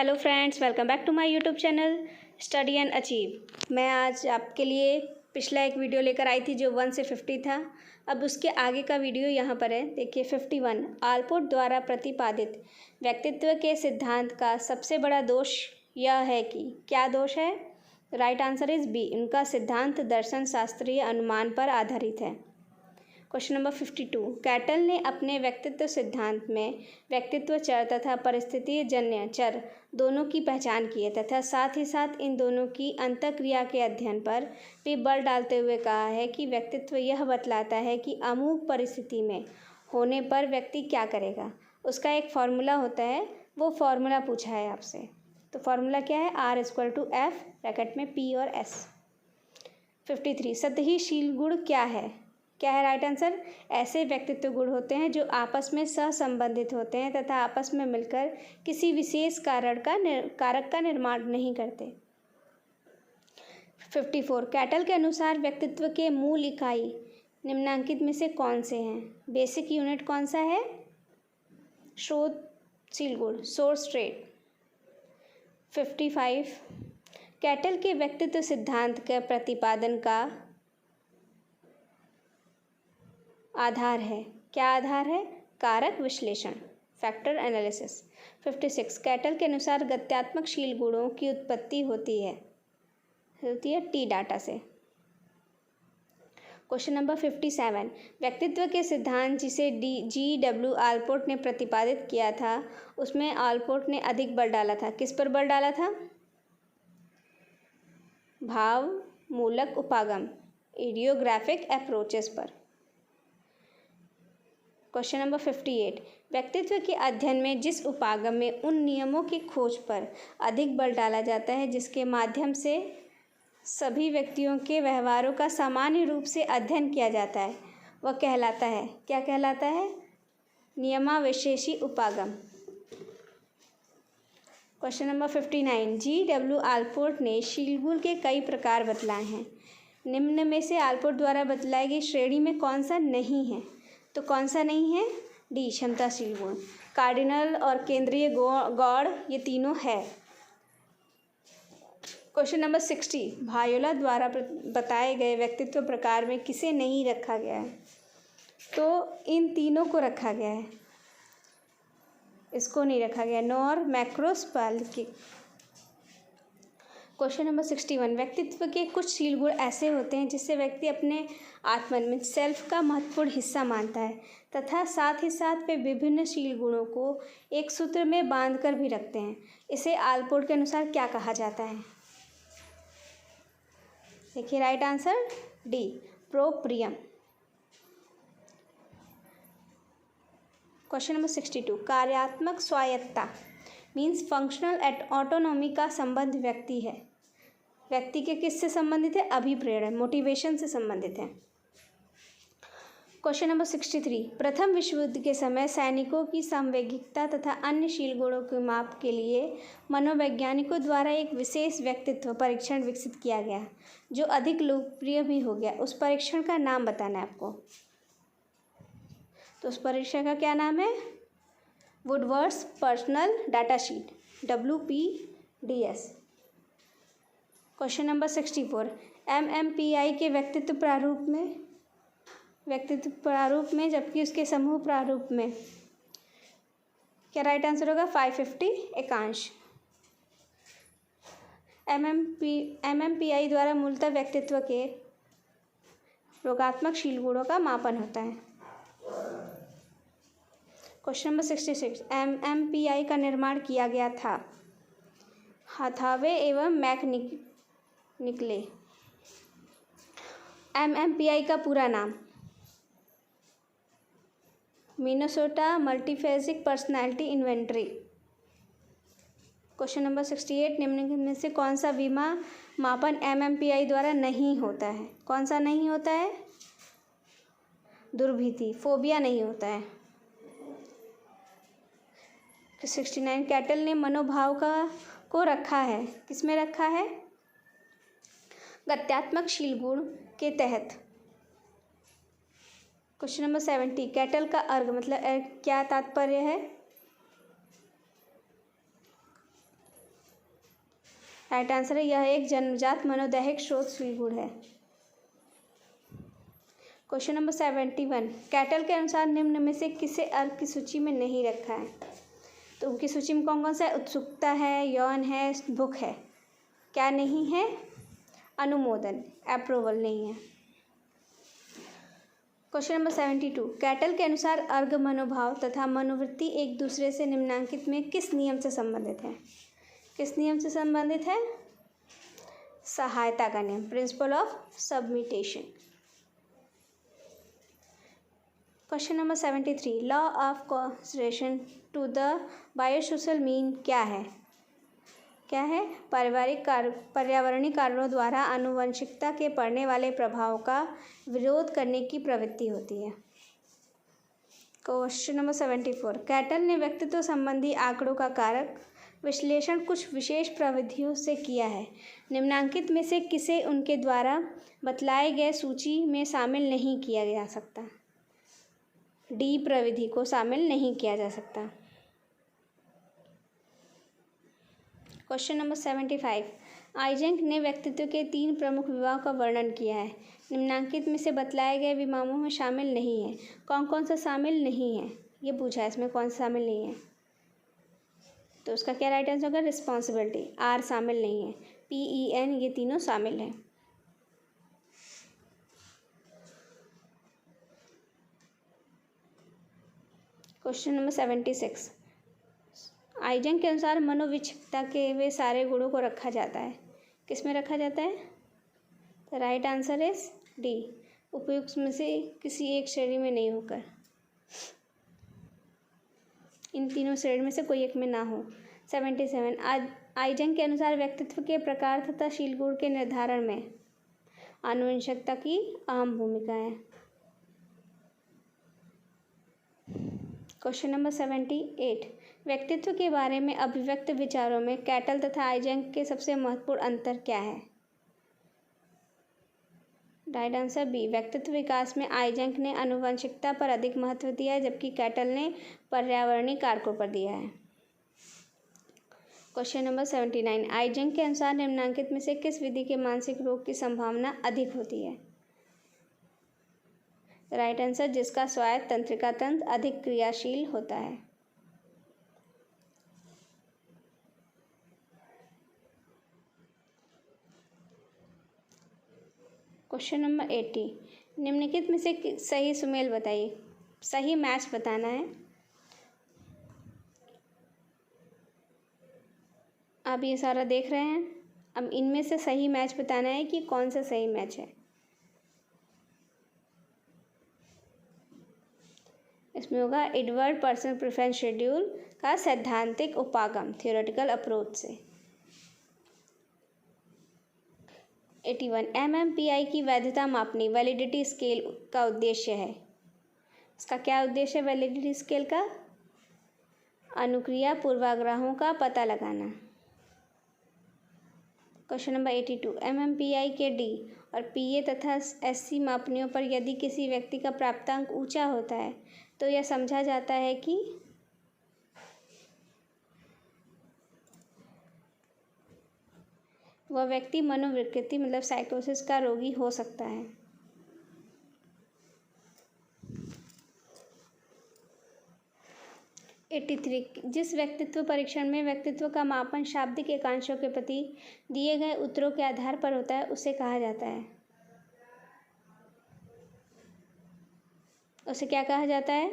Hello friends, welcome back to my YouTube channel study and achieve. मैं आज आपके लिए पिछला एक वीडियो लेकर आई थी जो 1 से 50 था। अब उसके आगे का वीडियो यहाँ पर है, देखिए 51। आलपोर्ट द्वारा प्रतिपादित व्यक्तित्व के सिद्धांत का सबसे बड़ा दोष यह है कि क्या दोष है? Right answer is B. उनका सिद्धांत दर्शन शास्त्रीय अनुमान पर आधारित है। Question number 52। कैटल ने अपने व्यक्तित्व सिद्धांत में व्यक्तित्व चर तथा परिस्थिति जन्य चर दोनों की पहचान की है तथा साथ ही साथ इन दोनों की अंतःक्रिया के अध्ययन पर भी बल डालते हुए कहा है कि व्यक्तित्व यह बतलाता है कि अमुक परिस्थिति में होने पर व्यक्ति क्या करेगा। उसका एक फॉर्मूला होता है, वो फॉर्मूला पूछा है आपसे। तो फॉर्मूला क्या है? R = F ब्रैकेट में P और S। 53। सतहीशील गुण क्या है? क्या है राइट आंसर? ऐसे व्यक्तित्व गुण होते हैं जो आपस में सहसंबंधित होते हैं तथा आपस में मिलकर किसी विशेष कारक का निर्माण नहीं करते। 54। कैटल के अनुसार व्यक्तित्व के मूल इकाई निम्नांकित में से कौन से हैं? बेसिक यूनिट कौन सा है? स्रोतशील गुण, सोर्स ट्रेट। 55। कैटल के व्यक्तित्व सिद्धांत के प्रतिपादन का आधार है। क्या आधार है? कारक विश्लेषण, फैक्टर एनालिसिस। 56। कैटल के अनुसार गत्यात्मकशील गुणों की उत्पत्ति होती है टी डाटा से। Question number 57। व्यक्तित्व के सिद्धांत जिसे G.W. आलपोर्ट ने प्रतिपादित किया था उसमें आलपोर्ट ने अधिक बल डाला था। किस पर बल डाला था? भाव मूलक उपागम, इडियोग्राफिक अप्रोचेस पर। Question number 58। व्यक्तित्व के अध्ययन में जिस उपागम में उन नियमों की खोज पर अधिक बल डाला जाता है जिसके माध्यम से सभी व्यक्तियों के व्यवहारों का सामान्य रूप से अध्ययन किया जाता है वह कहलाता है, क्या कहलाता है? नियमाविशेषी उपागम। Question number 59। G.W. आलपोर्ट ने शीलगुण के कई प्रकार बतलाए हैं। निम्न में से आलपोर्ट द्वारा बतलाई गई श्रेणी में कौन सा नहीं है? तो कौन सा नहीं है? डी, क्षमताशील गुण। कार्डिनल और केंद्रीय गौड़ ये तीनों है। Question number 60। भायोला द्वारा बताए गए व्यक्तित्व प्रकार में किसे नहीं रखा गया है? तो इन तीनों को रखा गया है, इसको नहीं रखा गया, नॉर मैक्रोस्पाल्की। Question number 61। व्यक्तित्व के कुछ शील गुण ऐसे होते हैं जिससे व्यक्ति अपने आत्मन में सेल्फ का महत्वपूर्ण हिस्सा मानता है तथा साथ ही साथ वे विभिन्न शील गुणों को एक सूत्र में बांधकर भी रखते हैं। इसे आलपोर्ट के अनुसार क्या कहा जाता है? देखिए right answer D, proprium. Question number 62। कार्यात्मक स्वायत्तता मीन्स फंक्शनल ऑटोनॉमी का संबंध व्यक्ति के किससे संबंधित है? अभिप्रेरण, मोटिवेशन से संबंधित है। Question number 63। प्रथम विश्व युद्ध के समय सैनिकों की संवेगिकता तथा अन्य शील गुणों के माप के लिए मनोवैज्ञानिकों द्वारा एक विशेष व्यक्तित्व परीक्षण विकसित किया गया जो अधिक लोकप्रिय भी हो गया। उस परीक्षण का नाम बताना है आपको। तो उस परीक्षण का क्या नाम है? Woodworth's personal data sheet, WPDS। Question number 64। MMPI के व्यक्तित्व प्रारूप में जबकि उसके समूह प्रारूप में क्या राइट आंसर होगा? 550 एकांश। MMPI द्वारा मूलतः व्यक्तित्व के रोगात्मक शील गुणों का मापन होता है। Question number 66। MMPI का निर्माण किया गया था हाथावे एवं मैकनिकले। MMPI का पूरा नाम? Minnesota multiphasic personality inventory. Question number 68। निम्नलिखित में से कौन सा बीमा मापन MMPI द्वारा नहीं होता है? कौन सा नहीं होता है? दुर्भीति, फोबिया नहीं होता है। 69। कैटल ने मनोभाव को रखा है, किसमें रखा है? गत्यात्मक शील गुण के तहत। Question number 70। कैटल का अर्ग मतलब क्या तात्पर्य है? राइट आंसर है यह एक जन्मजात मनोदैहिक स्रोत फील गुड है। क्वेश्चन नंबर 71, कैटल के अनुसार निम्न में से किसे अर्क की सूची में नहीं रखा है? तो उनकी सूची में कौन कौन सा है? उत्सुकता है, यौन है, भूख है। क्या नहीं है? अनुमोदन, अप्रूवल नहीं है। क्वेश्चन नंबर 72, कैटल के अनुसार अर्घ मनोभाव तथा मनोवृत्ति एक दूसरे से निम्नांकित में किस नियम से संबंधित है? किस नियम से संबंधित है? सहायता का नियम, principle of submission. Question number 73, law of conservation to the biosocial mean क्या है? क्या है? पर्यावरणीय कारणों द्वारा आनुवंशिकता के पड़ने वाले प्रभाव का विरोध करने की प्रवृत्ति होती है। क्वेश्चन नंबर 74, कैटल ने व्यक्तित्व संबंधी आंकड़ों का कारक विश्लेषण कुछ विशेष प्रविधियों से किया है। निम्नांकित में से किसे उनके द्वारा बतलाए गए सूची में शामिल नहीं किया जा सकता? डी प्रविधि को शामिल नहीं किया जा सकता। क्वेश्चन नंबर 75, आइजेंक ने व्यक्तित्व के 3 प्रमुख विभागों का वर्णन किया है। निम्नांकित में से बतलाए गए विभागों में शामिल नहीं है। कौन कौन सा शामिल नहीं है ये पूछा है, इसमें कौन सा शामिल नहीं है? तो उसका क्या राइट आंसर होगा? रिस्पॉन्सिबिलिटी, आर शामिल नहीं है, PEN ये तीनों शामिल हैं। क्वेश्चन नंबर 76, आइजेंक के अनुसार मनोविक्षिप्तता के वे सारे गुणों को रखा जाता है। किस में रखा जाता है? तो राइट आंसर इज डी, उपयुक्त में से किसी एक श्रेणी में नहीं होकर, इन तीनों श्रेणी में से कोई एक में ना हो। 77, आइजेंक के अनुसार व्यक्तित्व के प्रकार तथा शील गुण के निर्धारण में आनुवंशिकता की अहम भूमिका है। क्वेश्चन नंबर 78, व्यक्तित्व के बारे में अभिव्यक्त विचारों में कैटल तथा आइजेंक के सबसे महत्वपूर्ण अंतर क्या है? राइट आंसर बी, व्यक्तित्व विकास में आइजेंक ने आनुवंशिकता पर अधिक महत्व दिया है जबकि कैटल ने पर्यावरणीय कारकों पर दिया है। क्वेश्चन नंबर 79, आइजेंक के अनुसार निम्नांकित में से किस विधि के मानसिक रोग की संभावना अधिक होती है? राइट आंसर, जिसका स्वायत्त तंत्रिका तंत्र अधिक क्रियाशील होता है। क्वेश्चन नंबर 80, निम्नलिखित में से सही सुमेल बताइए। सही मैच बताना है। आप ये सारा देख रहे हैं, अब इनमें से सही मैच बताना है कि कौन सा सही मैच है। इसमें होगा एडवर्ड पर्सन प्रेफरेंस शेड्यूल का सैद्धांतिक उपागम, थियोरेटिकल अप्रोच से। 81, MMPI की वैधता मापनी, वैलिडिटी स्केल का उद्देश्य है। इसका क्या उद्देश्य है? वैलिडिटी स्केल का अनुक्रिया पूर्वाग्रहों का पता लगाना। क्वेश्चन नंबर 82, MMPI के D और PA तथा SC मापनियों पर यदि किसी व्यक्ति का प्राप्तांक ऊंचा होता है तो यह समझा जाता है कि वह व्यक्ति मनोविकृति मतलब साइकोसिस का रोगी हो सकता है। जिस व्यक्तित्व परीक्षण में व्यक्तित्व का मापन शाब्दिक एकांशों के प्रति दिए गए उत्तरों के आधार पर होता है उसे कहा जाता है? उसे क्या कहा जाता है?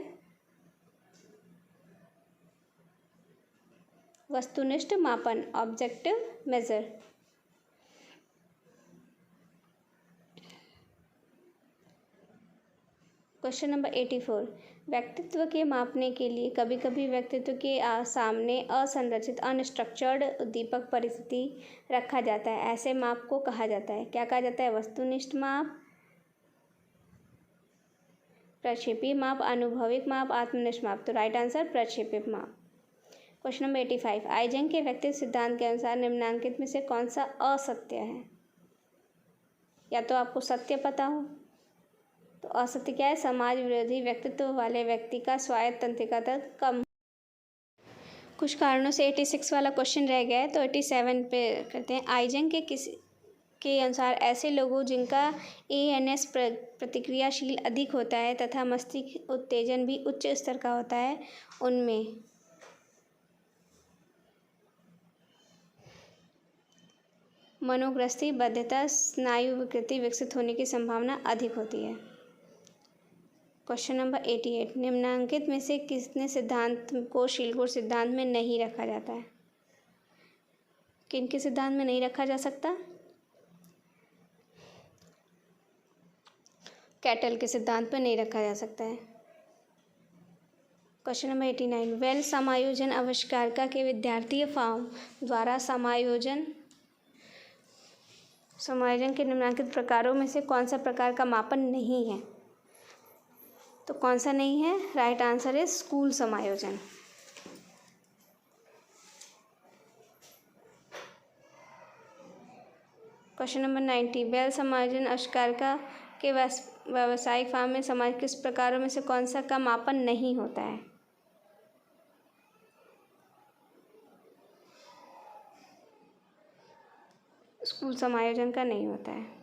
वस्तुनिष्ठ मापन, ऑब्जेक्टिव मेजर। क्वेश्चन नंबर 84, व्यक्तित्व के मापने के लिए कभी कभी व्यक्तित्व के सामने असंरचित अनस्ट्रक्चर्ड उद्दीपक परिस्थिति रखा जाता है। ऐसे माप को कहा जाता है, क्या कहा जाता है? वस्तुनिष्ठ माप, प्रक्षेपी माप, अनुभविक माप, आत्मनिष्ठ माप। तो राइट आंसर प्रक्षेपी माप। क्वेश्चन नंबर 85, आइजेंक के व्यक्तित्व सिद्धांत के अनुसार निम्नांकित में से कौन सा असत्य है? या तो आपको सत्य पता हो, तो असत्य क्या है? समाज विरोधी व्यक्तित्व वाले व्यक्ति का स्वायत्त तंत्रिका तक कम। कुछ कारणों से 86 वाला क्वेश्चन रह गया है, तो 87 पे करते हैं। आइजन के अनुसार ऐसे लोगों जिनका ANS प्रतिक्रियाशील अधिक होता है तथा मस्तिष्क उत्तेजन भी उच्च स्तर का होता है, उनमें मनोग्रस्ती, बद्धता, स्नायु विकृति विकसित होने की संभावना अधिक होती है। क्वेश्चन नंबर 88, निम्नलिखित में से किसने सिद्धांत को शीलगुण सिद्धांत में नहीं रखा जाता है? किन के सिद्धांत में नहीं रखा जा सकता? कैटल के सिद्धांत पर नहीं रखा जा सकता है। क्वेश्चन नंबर 89, वेल समायोजन आविष्कारका के विद्यार्थी फॉर्म द्वारा समायोजन के निम्नलिखित प्रकारों में से कौन सा प्रकार का मापन नहीं है? तो कौन सा नहीं है? राइट आंसर है स्कूल समायोजन। क्वेश्चन नंबर 90, बेल समायोजन आविष्कारका के व्यावसायिक फॉर्म में समाज किस प्रकारों में से कौन सा का मापन नहीं होता है? स्कूल समायोजन का नहीं होता है।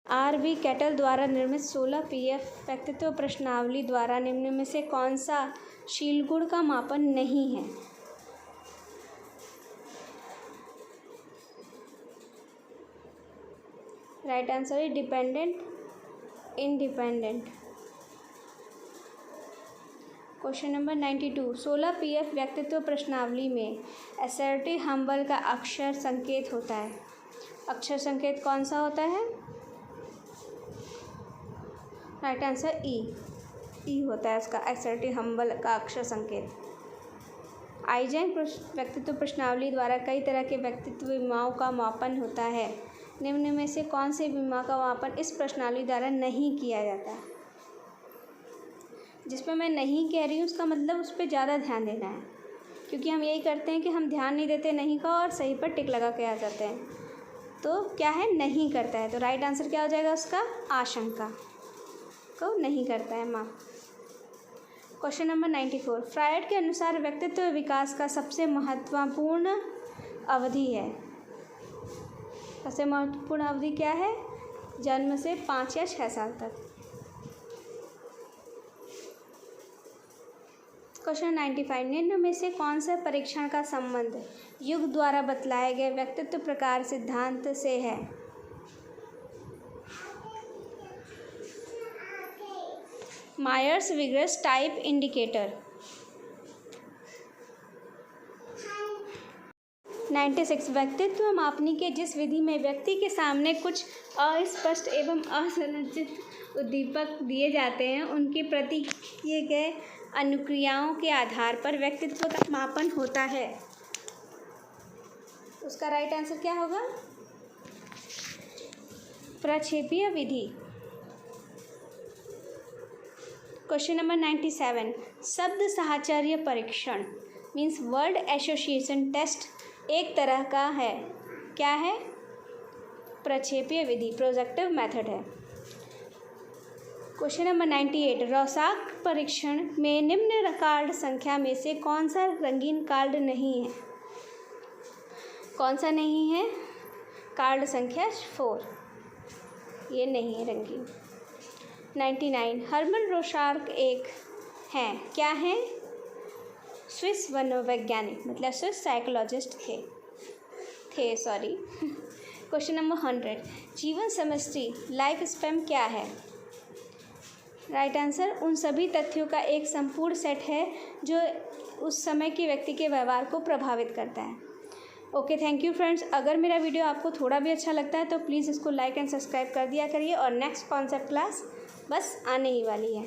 RB कैटल द्वारा निर्मित 16 PF व्यक्तित्व प्रश्नावली द्वारा निम्न में से कौन सा शीलगुण का मापन नहीं है? राइट आंसर है dependent, independent. Question number 92, 16 PF व्यक्तित्व प्रश्नावली में असर्टिव हम्बल का अक्षर संकेत होता है। अक्षर संकेत कौन सा होता है? राइट आंसर ई होता है इसका, असर्टिव हम्बल का अक्षर संकेत। आइजन व्यक्तित्व प्रश्नावली द्वारा कई तरह के व्यक्तित्व विमाओं का मापन होता है। निम्न में से कौन से विमा का मापन इस प्रश्नावली द्वारा नहीं किया जाता? जिस पर मैं नहीं कह रही हूँ उसका मतलब उस पर ज़्यादा ध्यान देना है, क्योंकि हम यही करते हैं कि हम ध्यान नहीं देते नहीं का और सही पर टिक लगा के आ जाते हैं। तो क्या है? नहीं करता है। तो राइट आंसर क्या हो जाएगा उसका? आशंका को नहीं करता है माँ। क्वेश्चन नंबर 94, फ्रायड के अनुसार व्यक्तित्व विकास का सबसे महत्वपूर्ण अवधि है। सबसे महत्वपूर्ण अवधि क्या है? जन्म से 5 या 6 साल तक। क्वेश्चन 95, निम्न में से कौन सा परीक्षण का संबंध युग द्वारा बतलाए गए व्यक्तित्व प्रकार सिद्धांत से है? Myers vigorous type indicator. 96, व्यक्तित्व मापनी के जिस विधि में व्यक्ति के सामने कुछ अस्पष्ट एवं असंरचित उद्दीपक दिए जाते हैं, उनके प्रति किए गए अनुक्रियाओं के आधार पर व्यक्तित्व का मापन होता है। उसका राइट आंसर क्या होगा? प्रक्षेपीय विधि। क्वेश्चन नंबर 97, शब्द साहचर्य परीक्षण मीन्स वर्ड एसोसिएशन टेस्ट एक तरह का है। क्या है? प्रक्षेपीय विधि, प्रोजेक्टिव मेथड है। क्वेश्चन नंबर 98, रॉसाक परीक्षण में निम्न कार्ड संख्या में से कौन सा रंगीन कार्ड नहीं है? कौन सा नहीं है? कार्ड संख्या 4, ये नहीं है रंगीन। 99, हर्मन रोशार्क एक हैं। क्या हैं? स्विस मनोवैज्ञानिक, मतलब स्विस साइकोलॉजिस्ट थे सॉरी। क्वेश्चन नंबर 100, जीवन समष्टि लाइफ स्पैन क्या है? राइट आंसर उन सभी तथ्यों का एक संपूर्ण सेट है जो उस समय के व्यक्ति के व्यवहार को प्रभावित करता है। Okay, thank you friends. अगर मेरा वीडियो आपको थोड़ा भी अच्छा लगता है तो प्लीज़ इसको लाइक एंड सब्सक्राइब कर दिया करिए, और नेक्स्ट कॉन्सेप्ट क्लास बस आने ही वाली है।